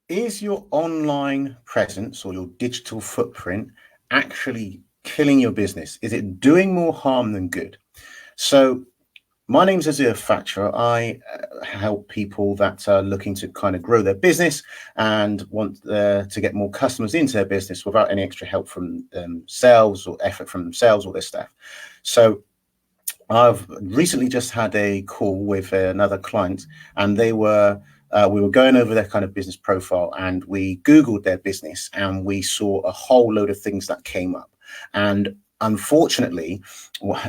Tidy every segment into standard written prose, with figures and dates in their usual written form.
Is your online presence or your digital footprint actually killing your business? Is it doing more harm than good? So, my name's Azir Thatcher. I help people that are looking to kind of grow their business and want to get more customers into their business without any extra help from themselves or effort from themselves or their staff. So, I've recently just had a call with another client, and we were going over their kind of business profile, and we Googled their business, and we saw a whole load of things that came up. And unfortunately,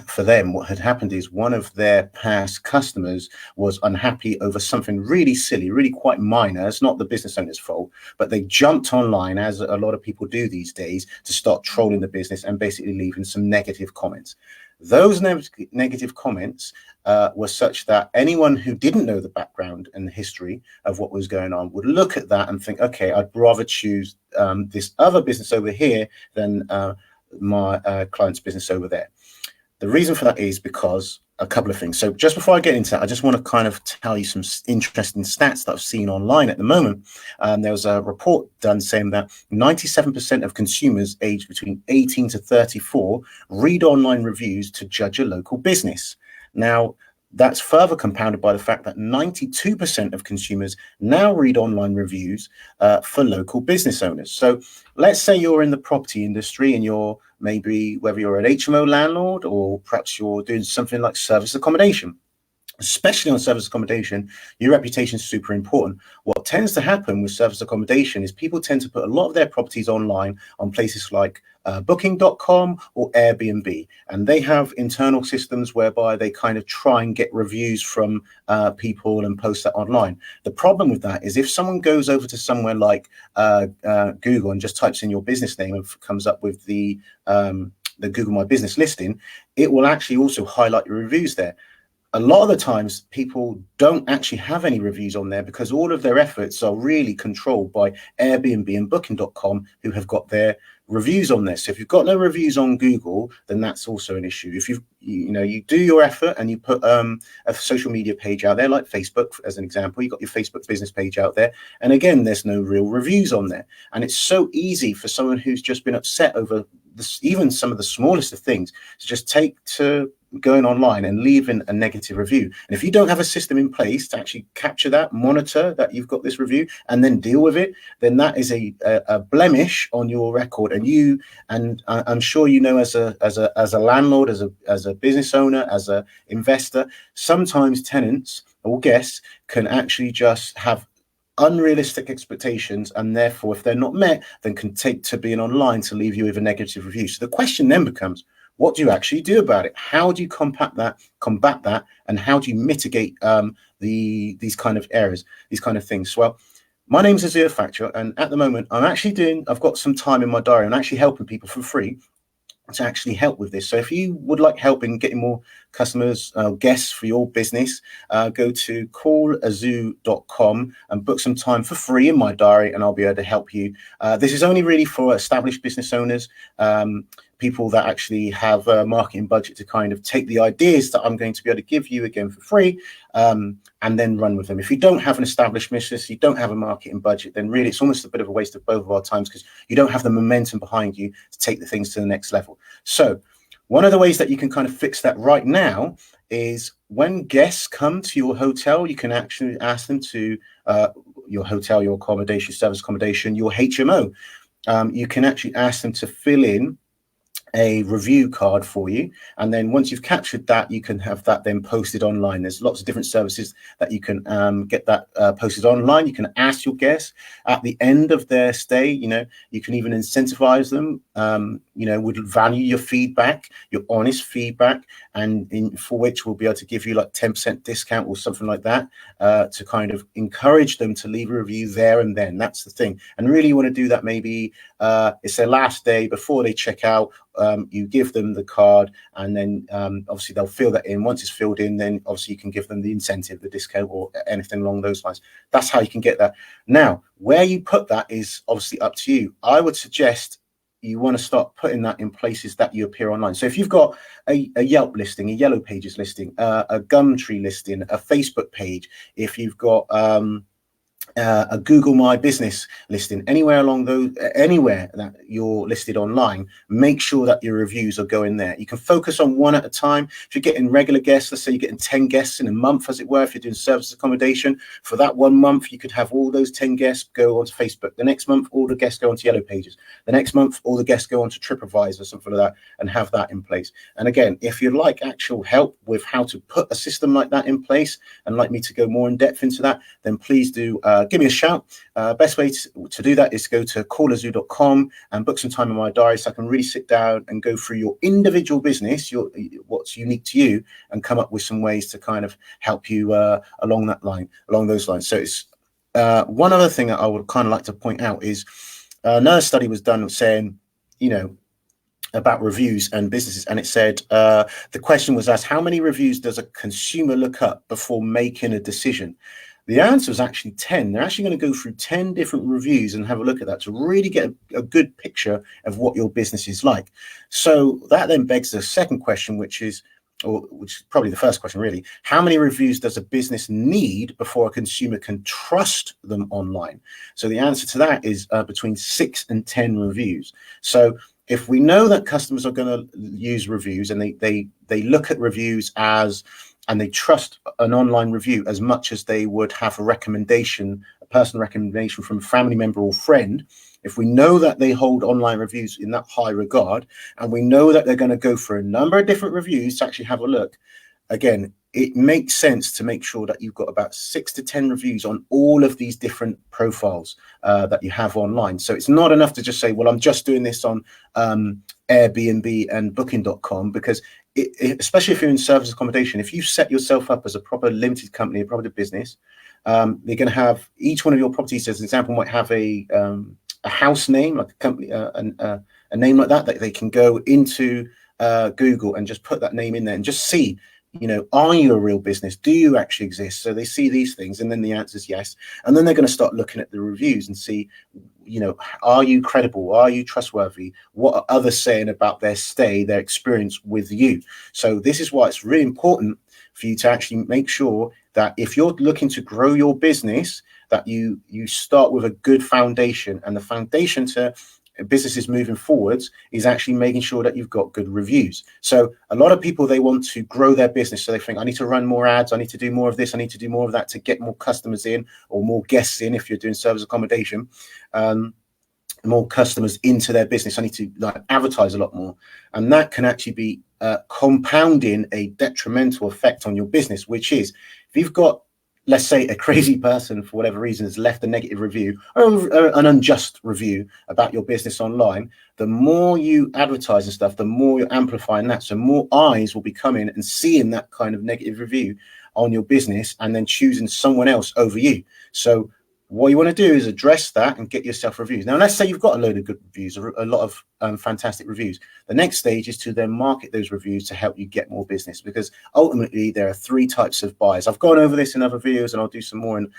for them, what had happened is one of their past customers was unhappy over something really silly, really quite minor. It's not the business owner's fault, but they jumped online, as a lot of people do these days, to start trolling the business and basically leaving some negative comments. Those negative comments were such that anyone who didn't know the background and the history of what was going on would look at that and think, okay, I'd rather choose this other business over here than my client's business over there. The reason for that is because a couple of things. So just before I get into that, I just want to kind of tell you some interesting stats that I've seen online at the moment. There was a report done saying that 97% of consumers aged between 18 to 34 read online reviews to judge a local business. Now, that's further compounded by the fact that 92% of consumers now read online reviews for local business owners. So let's say you're in the property industry and you're maybe whether you're an HMO landlord or perhaps you're doing something like service accommodation. Especially on service accommodation, your reputation is super important. What tends to happen with service accommodation is people tend to put a lot of their properties online on places like booking.com or Airbnb, and they have internal systems whereby they kind of try and get reviews from people and post that online. The problem with that is if someone goes over to somewhere like Google and just types in your business name and comes up with the Google My Business listing, it will actually also highlight your reviews there. A lot of the times people don't actually have any reviews on there because all of their efforts are really controlled by Airbnb and booking.com, who have got their reviews on there. So if you've got no reviews on Google, then that's also an issue. If you do your effort and you put a social media page out there, like Facebook as an example, you've got your Facebook business page out there, and again, there's no real reviews on there. And it's so easy for someone who's just been upset over this, even some of the smallest of things, to just take to going online and leaving a negative review. And if you don't have a system in place to actually capture that, monitor that you've got this review, and then deal with it, then that is a blemish on your record. And I'm sure you know, as a landlord, as a business owner, as a investor, sometimes tenants or guests can actually just have unrealistic expectations, and therefore if they're not met, then can take to being online to leave you with a negative review. So the question then becomes, what do you actually do about it? How do you combat that, and how do you mitigate these kind of errors, these kind of things? Well, my name's Azir Thatcher, and at the moment I've got some time in my diary. I'm actually helping people for free to actually help with this. So if you would like help in getting more customers, guests for your business, go to callazoo.com and book some time for free in my diary, and I'll be able to help you. This is only really for established business owners, people that actually have a marketing budget to kind of take the ideas that I'm going to be able to give you again for free, and then run with them. If you don't have an established business, you don't have a marketing budget, then really it's almost a bit of a waste of both of our times, because you don't have the momentum behind you to take the things to the next level. So one of the ways that you can kind of fix that right now is when guests come to your hotel, you can actually ask them to your hotel, your accommodation, service accommodation, your HMO. You can actually ask them to fill in a review card for you, and then once you've captured that, you can have that then posted online. There's lots of different services that you can get that posted online. You can ask your guests at the end of their stay, you can even incentivize them, would value your feedback, your honest feedback, and for which we'll be able to give you like 10% discount or something like that, to kind of encourage them to leave a review there and then. That's the thing. And really you want to do that maybe it's their last day before they check out. You give them the card, and then obviously they'll fill that in. Once it's filled in, then obviously you can give them the incentive, the discount, or anything along those lines. That's how you can get that. Now, where you put that is obviously up to you. I would suggest you want to start putting that in places that you appear online. So if you've got a Yelp listing, a Yellow Pages listing, a Gumtree listing, a Facebook page, if you've got a Google My Business listing, anywhere that you're listed online, make sure that your reviews are going there. You can focus on one at a time. If you're getting regular guests, let's say you're getting 10 guests in a month, as it were, if you're doing service accommodation, for that 1 month, you could have all those 10 guests go onto Facebook. The next month, all the guests go onto Yellow Pages. The next month, all the guests go onto TripAdvisor or something like that, and have that in place. And again, if you'd like actual help with how to put a system like that in place and like me to go more in depth into that, then please do give me a shout. Best way to do that is to go to callerzoo.com and book some time in my diary so I can really sit down and go through your individual business, what's unique to you, and come up with some ways to kind of help you along those lines. So it's one other thing that I would kind of like to point out is another study was done saying, about reviews and businesses, and it said the question was asked, how many reviews does a consumer look up before making a decision? The answer is actually 10. They're actually going to go through 10 different reviews and have a look at that to really get a good picture of what your business is like. So that then begs the second question, which is probably the first question really, how many reviews does a business need before a consumer can trust them online? So the answer to that is between 6 and 10 reviews. So if we know that customers are going to use reviews and they look at reviews and they trust an online review as much as they would have a personal recommendation from a family member or friend, if we know that they hold online reviews in that high regard, and we know that they're going to go for a number of different reviews to actually have a look, again, it makes sense to make sure that you've got about 6 to 10 reviews on all of these different profiles that you have online. So it's not enough to just say, well, I'm just doing this on Airbnb and booking.com, because especially if you're in service accommodation, if you set yourself up as a proper limited company, a proper business, you're going to have each one of your properties, as an example, might have a house name, like a company, a name like that they can go into Google and just put that name in there and just see, are you a real business? Do you actually exist? So they see these things, and then the answer is yes. And then they're going to start looking at the reviews and see, are you credible? Are you trustworthy? What are others saying about their stay, their experience with you? So this is why it's really important for you to actually make sure that if you're looking to grow your business, that you start with a good foundation. And the foundation to businesses moving forwards is actually making sure that you've got good reviews. So a lot of people, they want to grow their business, so they think, I need to run more ads, I need to do more of this, I need to do more of that to get more customers in, or more guests in if you're doing service accommodation, more customers into their business. I need to advertise a lot more, and that can actually be compounding a detrimental effect on your business, which is, if you've got, let's say, a crazy person for whatever reason has left a negative review or an unjust review about your business online, the more you advertise and stuff, the more you're amplifying that. So more eyes will be coming and seeing that kind of negative review on your business and then choosing someone else over you. So what you want to do is address that and get yourself reviews. Now, let's say you've got a load of good reviews, a lot of fantastic reviews. The next stage is to then market those reviews to help you get more business, because ultimately there are 3 types of buyers. I've gone over this in other videos, and I'll do some more in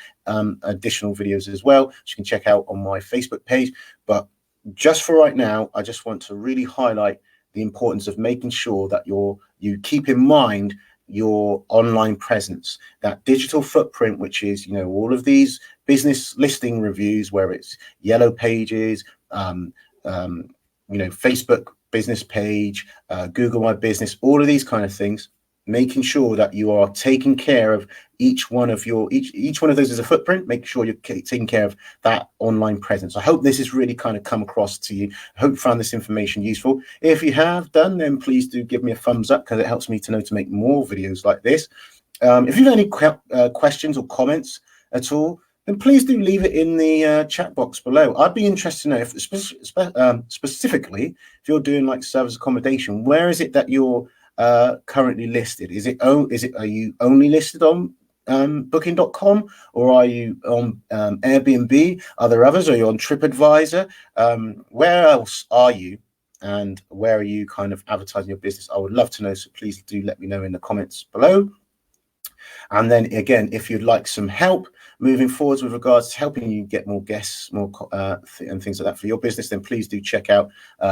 additional videos as well, which you can check out on my Facebook page. But just for right now, I just want to really highlight the importance of making sure that you keep in mind your online presence, that digital footprint, which is, all of these business listing reviews, where it's Yellow Pages, Facebook business page, Google My Business, all of these kind of things, making sure that you are taking care of each one of those is a footprint. Make sure you're taking care of that online presence. I hope this has really kind of come across to you. I hope you found this information useful. If you have done, then please do give me a thumbs up, because it helps me to know to make more videos like this. If you have any questions or comments at all, then please do leave it in the chat box below. I'd be interested to know if specifically, if you're doing like service accommodation, where is it that you're currently listed? Are you only listed on booking.com, or are you on Airbnb? Are there others? Are you on TripAdvisor? Where else are you, and where are you kind of advertising your business? I would love to know, so please do let me know in the comments below. And then again, if you'd like some help moving forwards with regards to helping you get more guests, and things like that for your business, then please do check out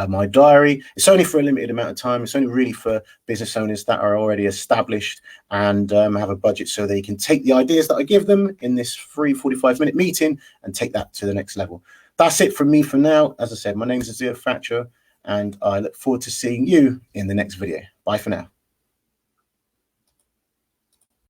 my diary. It's only for a limited amount of time. It's only really for business owners that are already established and have a budget, so they can take the ideas that I give them in this free 45-minute meeting and take that to the next level. That's it from me for now. As I said, my name is Azir Thatcher, and I look forward to seeing you in the next video. Bye for now.